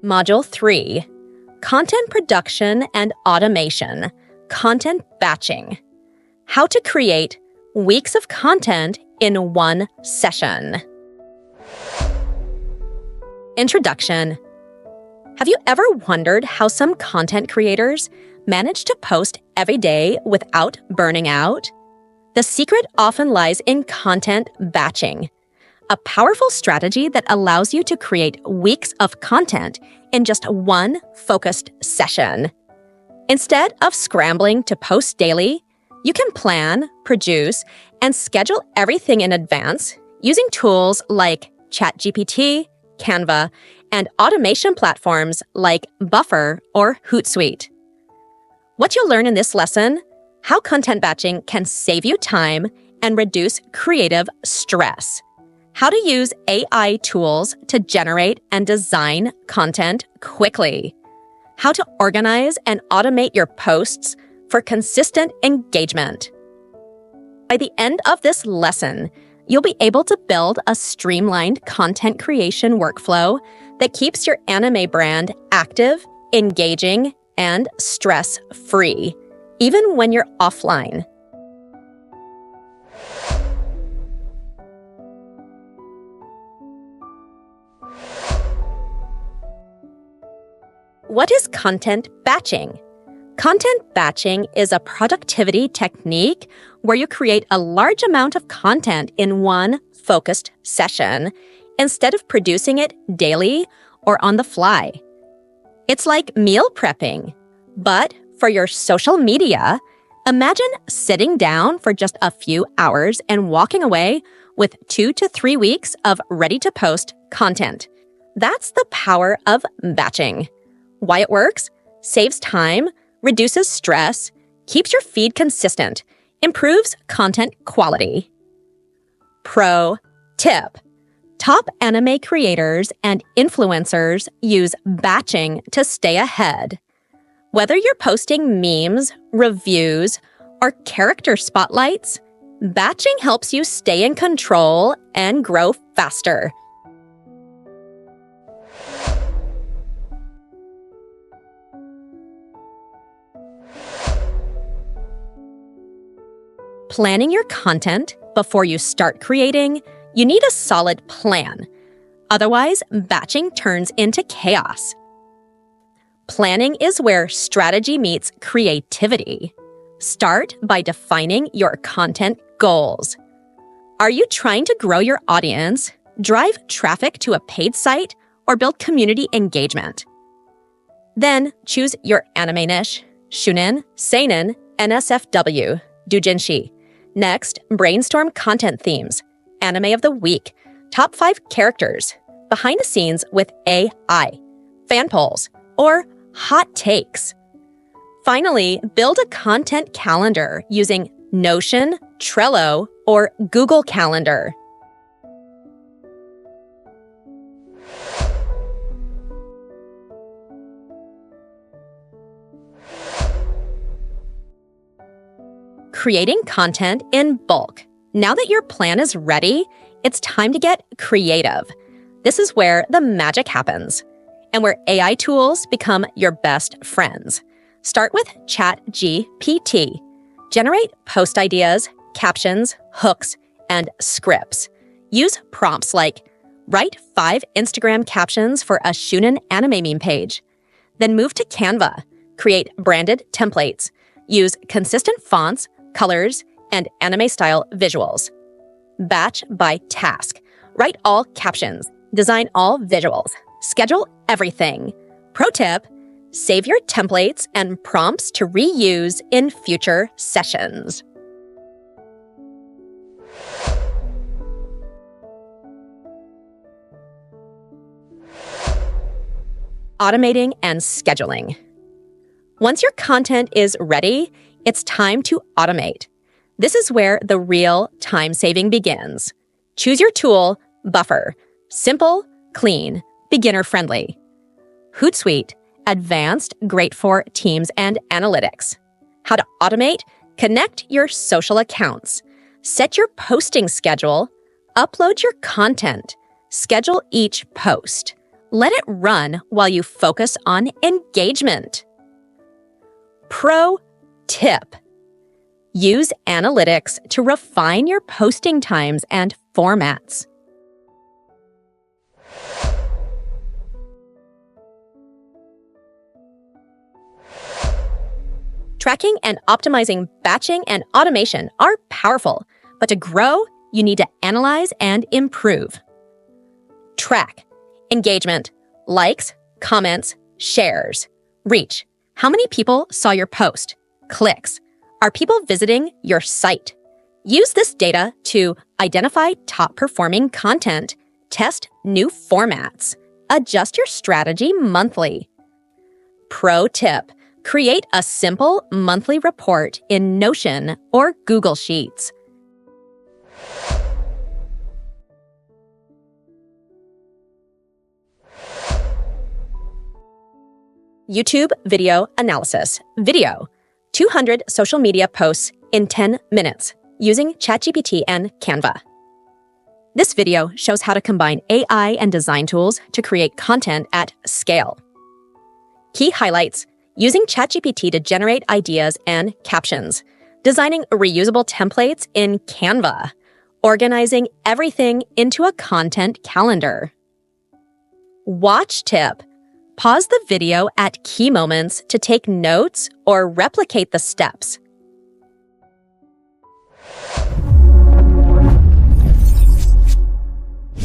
Module 3, Content Production and Automation, Content Batching. How to create weeks of content in one session. Introduction. Have you ever wondered how some content creators manage to post every day without burning out? The secret often lies in content batching, a powerful strategy that allows you to create weeks of content in just one focused session. Instead of scrambling to post daily, you can plan, produce, and schedule everything in advance using tools like ChatGPT, Canva, and automation platforms like Buffer or Hootsuite. What you'll learn in this lesson: how content batching can save you time and reduce creative stress. How to use AI tools to generate and design content quickly. How to organize and automate your posts for consistent engagement. By the end of this lesson, you'll be able to build a streamlined content creation workflow that keeps your anime brand active, engaging, and stress-free, even when you're offline. What is content batching? Content batching is a productivity technique where you create a large amount of content in one focused session instead of producing it daily or on the fly. It's like meal prepping, but for your social media. Imagine sitting down for just a few hours and walking away with 2 to 3 weeks of ready-to-post content. That's the power of batching. Why it works? Saves time, reduces stress, keeps your feed consistent, improves content quality. Pro tip: top anime creators and influencers use batching to stay ahead. Whether you're posting memes, reviews, or character spotlights, batching helps you stay in control and grow faster. Planning your content before you start creating, you need a solid plan. Otherwise, batching turns into chaos. Planning is where strategy meets creativity. Start by defining your content goals. Are you trying to grow your audience, drive traffic to a paid site, or build community engagement? Then choose your anime niche: Shunin, Seinen, NSFW, Doujinshi. Next, brainstorm content themes, anime of the week, top 5 characters, behind the scenes with AI, fan polls, or hot takes. Finally, build a content calendar using Notion, Trello, or Google Calendar. Creating content in bulk. Now that your plan is ready, it's time to get creative. This is where the magic happens, and where AI tools become your best friends. Start with ChatGPT. Generate post ideas, captions, hooks, and scripts. Use prompts like, write 5 Instagram captions for a Shunin anime meme page. Then move to Canva. Create branded templates. Use consistent fonts, colors, and anime-style visuals. Batch by task. Write all captions. Design all visuals. Schedule everything. Pro tip: save your templates and prompts to reuse in future sessions. Automating and scheduling. Once your content is ready, it's time to automate. This is where the real time saving begins. Choose your tool: Buffer. Simple, clean, beginner-friendly. Hootsuite. Advanced, great for teams and analytics. How to automate? Connect your social accounts. Set your posting schedule. Upload your content. Schedule each post. Let it run while you focus on engagement. Pro tip: use analytics to refine your posting times and formats. Tracking and optimizing batching and automation are powerful, but to grow, you need to analyze and improve. Track engagement, likes, comments, shares, reach. How many people saw your post? Clicks. Are people visiting your site? Use this data to identify top-performing content, test new formats, adjust your strategy monthly. Pro tip: create a simple monthly report in Notion or Google Sheets. YouTube video analysis. Video: 200 social media posts in 10 minutes using ChatGPT and Canva. This video shows how to combine AI and design tools to create content at scale. Key highlights: using ChatGPT to generate ideas and captions, designing reusable templates in Canva, organizing everything into a content calendar. Watch tip: pause the video at key moments to take notes or replicate the steps.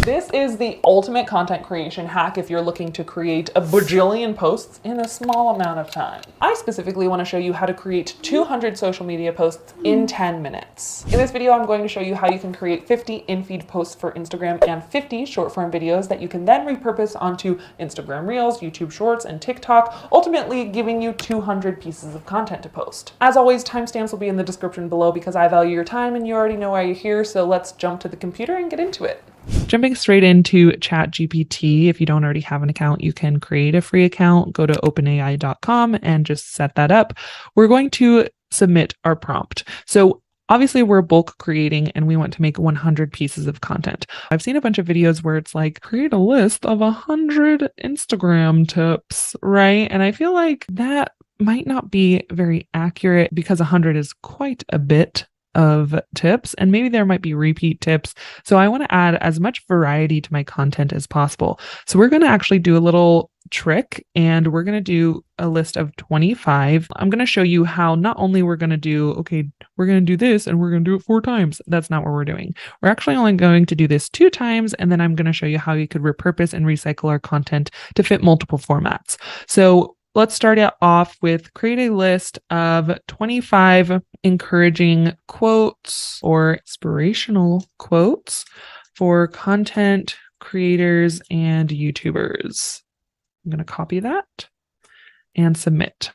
This is the ultimate content creation hack if you're looking to create a bajillion posts in a small amount of time. I specifically want to show you how to create 200 social media posts in 10 minutes. In this video, I'm going to show you how you can create 50 in-feed posts for Instagram and 50 short-form videos that you can then repurpose onto Instagram Reels, YouTube Shorts, and TikTok, ultimately giving you 200 pieces of content to post. As always, timestamps will be in the description below because I value your time and you already know why you're here, so let's jump to the computer and get into it. Jumping straight into ChatGPT, if you don't already have an account, you can create a free account, go to openai.com and just set that up. We're going to submit our prompt. So obviously we're bulk creating and we want to make 100 pieces of content. I've seen a bunch of videos where it's like, create a list of 100 Instagram tips, right? And I feel like that might not be very accurate because 100 is quite a bit of tips, and maybe there might be repeat tips. So I want to add as much variety to my content as possible. So we're going to actually do a little trick and we're going to do a list of 25. I'm going to show you how not only we're going to do, okay, we're going to do this and we're going to do it 4 times. That's not what we're doing. We're actually only going to do this 2 times. And then I'm going to show you how you could repurpose and recycle our content to fit multiple formats. So let's start it off with create a list of 25 encouraging quotes or inspirational quotes for content creators and YouTubers. I'm going to copy that and submit.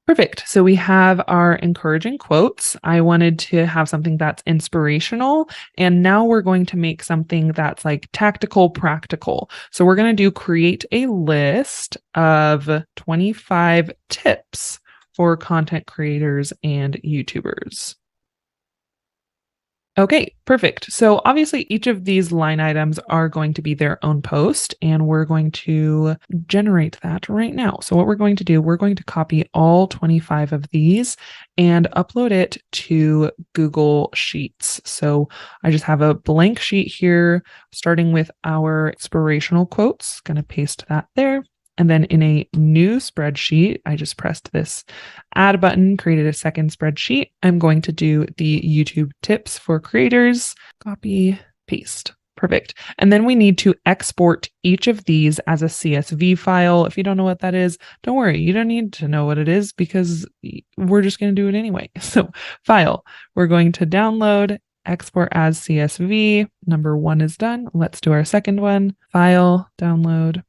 Perfect. So we have our encouraging quotes. I wanted to have something that's inspirational. And now we're going to make something that's like tactical, practical. So we're going to do create a list of 25 tips for content creators and YouTubers. Okay, perfect. So obviously each of these line items are going to be their own post, and we're going to generate that right now. So what we're going to do, we're going to copy all 25 of these and upload it to Google Sheets. So I just have a blank sheet here, starting with our inspirational quotes. Going to paste that there. And then in a new spreadsheet, I just pressed this add button, created a second spreadsheet. I'm going to do the YouTube tips for creators, copy, paste. Perfect. And then we need to export each of these as a CSV file. If you don't know what that is, don't worry. You don't need to know what it is because we're just going to do it anyway. So file, we're going to download, export as CSV. Number 1 is done. Let's do our second one. File, download,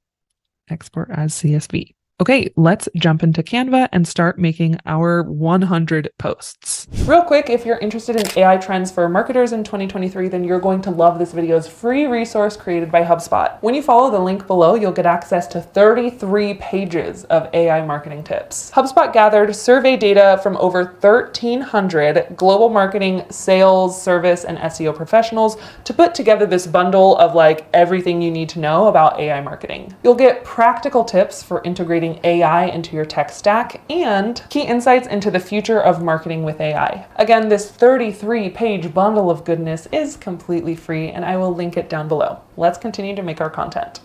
export as CSV. Okay, let's jump into Canva and start making our 100 posts. Real quick, if you're interested in AI trends for marketers in 2023, then you're going to love this video's free resource created by HubSpot. When you follow the link below, you'll get access to 33 pages of AI marketing tips. HubSpot gathered survey data from over 1,300 global marketing, sales, service, and SEO professionals to put together this bundle of like everything you need to know about AI marketing. You'll get practical tips for integrating AI into your tech stack and key insights into the future of marketing with AI. Again, this 33-page bundle of goodness is completely free, and I will link it down below. Let's continue to make our content.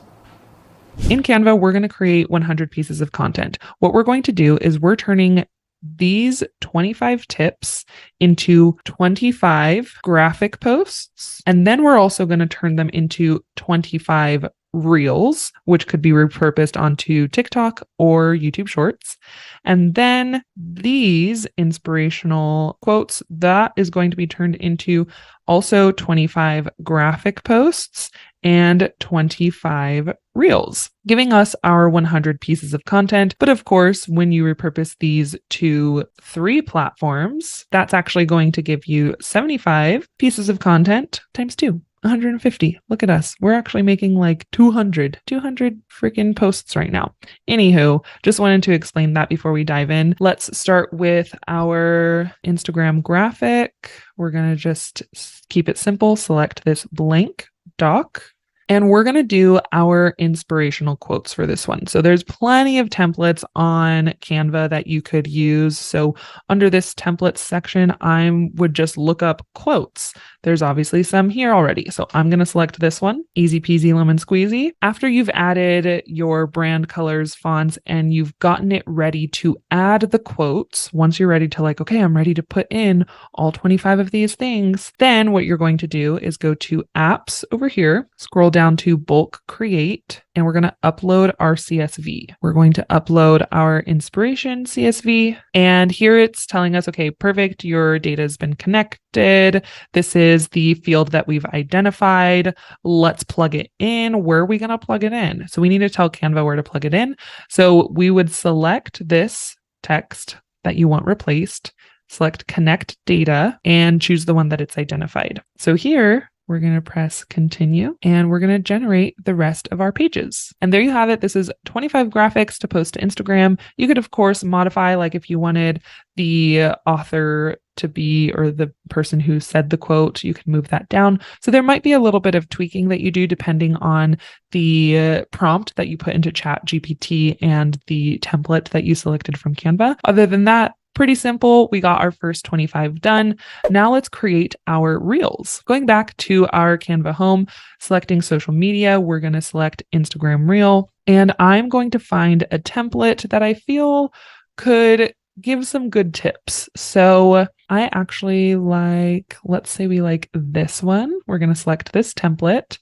In Canva, we're going to create 100 pieces of content. What we're going to do is we're turning these 25 tips into 25 graphic posts, and then we're also going to turn them into 25 reels, which could be repurposed onto TikTok or YouTube Shorts. And then these inspirational quotes, that is going to be turned into also 25 graphic posts and 25 reels, giving us our 100 pieces of content. But of course, when you repurpose these to 3 platforms, that's actually going to give you 75 pieces of content times 2. 150. Look at us. We're actually making like 200 freaking posts right now. Anywho, just wanted to explain that before we dive in. Let's start with our Instagram graphic. We're going to just keep it simple. Select this blank doc. And we're going to do our inspirational quotes for this one. So there's plenty of templates on Canva that you could use. So under this templates section, I would just look up quotes. There's obviously some here already. So I'm going to select this one. Easy peasy lemon squeezy. After you've added your brand colors, fonts, and you've gotten it ready to add the quotes, once you're ready to like, okay, I'm ready to put in all 25 of these things, then what you're going to do is go to apps over here, scroll down to bulk create, and we're going to upload our CSV. We're going to upload our inspiration CSV. And here it's telling us, okay, perfect. Your data has been connected. This is the field that we've identified. Let's plug it in. Where are we going to plug it in? So we need to tell Canva where to plug it in. So we would select this text that you want replaced, select connect data, and choose the one that it's identified. So here, we're going to press continue and we're going to generate the rest of our pages. And there you have it. This is 25 graphics to post to Instagram. You could, of course, modify, like if you wanted the author to be, or the person who said the quote, you can move that down. So there might be a little bit of tweaking that you do depending on the prompt that you put into ChatGPT and the template that you selected from Canva. Other than that, pretty simple. We got our first 25 done. Now let's create our reels. Going back to our Canva home, selecting social media, we're going to select Instagram Reel, and I'm going to find a template that I feel could give some good tips. So I actually let's say we like this one. We're going to select this template.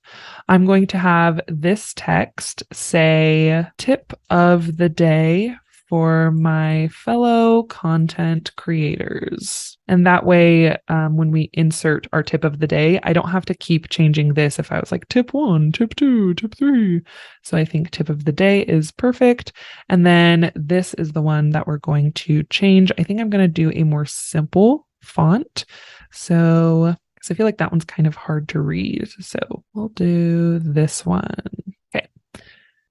I'm going to have this text say tip of the day for my fellow content creators. And that way, when we insert our tip of the day, I don't have to keep changing this if I was like tip 1, tip 2, tip 3. So I think tip of the day is perfect. And then this is the one that we're going to change. I think I'm going to do a more simple font. So, because I feel like that one's kind of hard to read. So we'll do this one. Okay.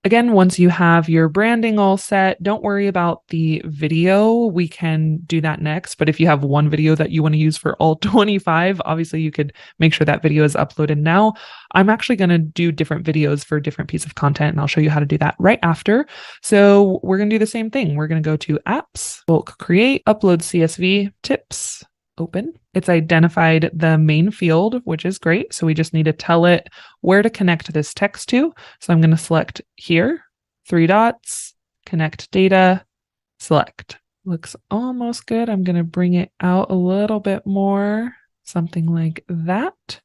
Again, once you have your branding all set, don't worry about the video. We can do that next. But if you have one video that you want to use for all 25, obviously you could make sure that video is uploaded now. I'm actually going to do different videos for different pieces of content, and I'll show you how to do that right after. So we're going to do the same thing. We're going to go to apps, bulk create, upload CSV, tips, open. It's identified the main field, which is great. So we just need to tell it where to connect this text to. So I'm going to select here, 3 dots, connect data, select. Looks almost good. I'm going to bring it out a little bit more, something like that.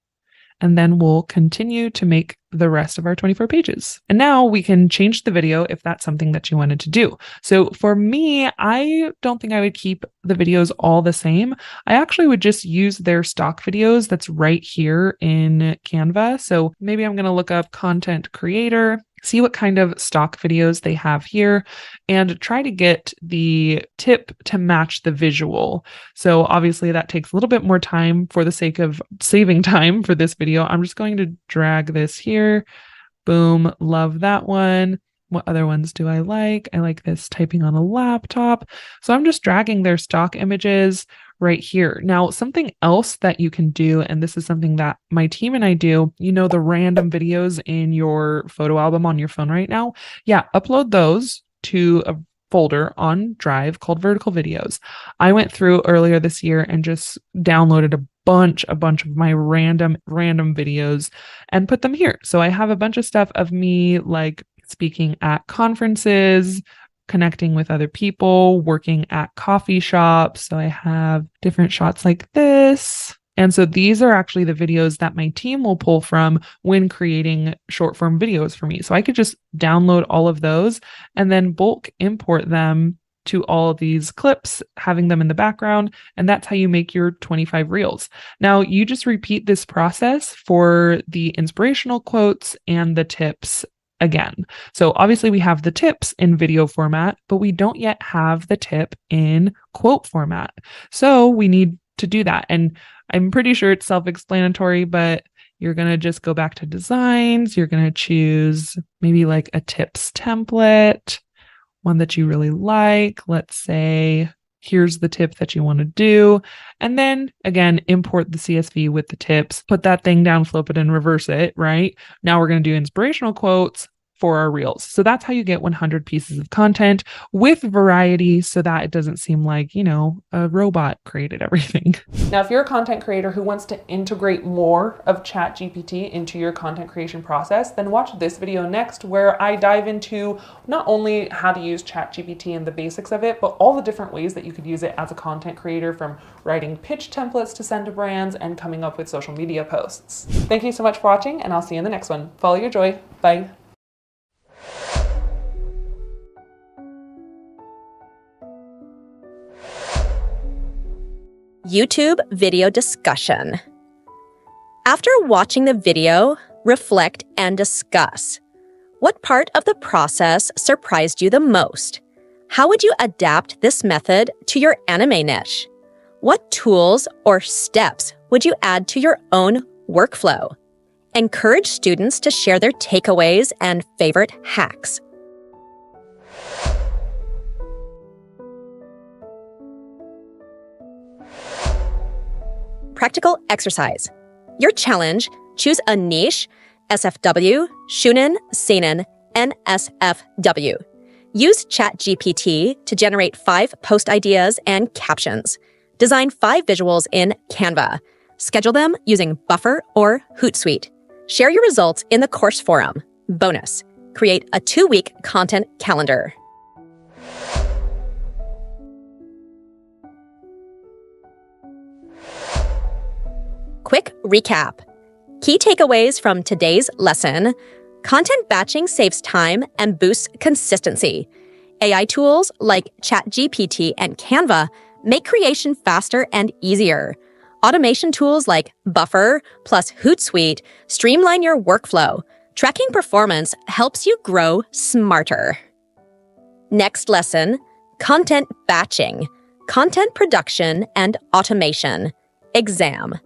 And then we'll continue to make the rest of our 24 pages. And now we can change the video if that's something that you wanted to do. So for me, I don't think I would keep the videos all the same. I actually would just use their stock videos that's right here in Canva. So maybe I'm going to look up content creator, see what kind of stock videos they have here, and try to get the tip to match the visual. So obviously that takes a little bit more time. For the sake of saving time for this video, I'm just going to drag this here. Boom, love that one. What other ones do I like? I like this typing on a laptop. So I'm just dragging their stock images right here. Now, something else that you can do, and this is something that my team and I do, the random videos in your photo album on your phone right now. Yeah, upload those to a folder on Drive called Vertical Videos. I went through earlier this year and just downloaded a bunch of my random videos and put them here. So I have a bunch of stuff of me like speaking at conferences, connecting with other people, working at coffee shops. So I have different shots like this. And so these are actually the videos that my team will pull from when creating short form videos for me. So I could just download all of those and then bulk import them to all of these clips, having them in the background. And that's how you make your 25 reels. Now you just repeat this process for the inspirational quotes and the tips again. So obviously we have the tips in video format, but we don't yet have the tip in quote format. So we need to do that. And I'm pretty sure it's self-explanatory, but you're going to just go back to designs. You're going to choose maybe like a tips template, one that you really like. Let's say, here's the tip that you want to do. And then again, import the CSV with the tips, put that thing down, flip it and reverse it, right? Now we're going to do inspirational quotes for our reels. So that's how you get 100 pieces of content with variety so that it doesn't seem like, a robot created everything. Now, if you're a content creator who wants to integrate more of ChatGPT into your content creation process, then watch this video next where I dive into not only how to use ChatGPT and the basics of it, but all the different ways that you could use it as a content creator, from writing pitch templates to send to brands and coming up with social media posts. Thank you so much for watching, and I'll see you in the next one. Follow your joy. Bye. YouTube video discussion. After watching the video, reflect and discuss. What part of the process surprised you the most? How would you adapt this method to your anime niche? What tools or steps would you add to your own workflow? Encourage students to share their takeaways and favorite hacks. Practical exercise. Your challenge: choose a niche, SFW, Shunin, Seinen, NSFW. Use ChatGPT to generate 5 post ideas and captions. Design 5 visuals in Canva. Schedule them using Buffer or Hootsuite. Share your results in the course forum. Bonus: create a 2-week content calendar. Quick recap. Key takeaways from today's lesson: content batching saves time and boosts consistency. AI tools like ChatGPT and Canva make creation faster and easier. Automation tools like Buffer plus Hootsuite streamline your workflow. Tracking performance helps you grow smarter. Next lesson: content batching, content production and automation. Exam.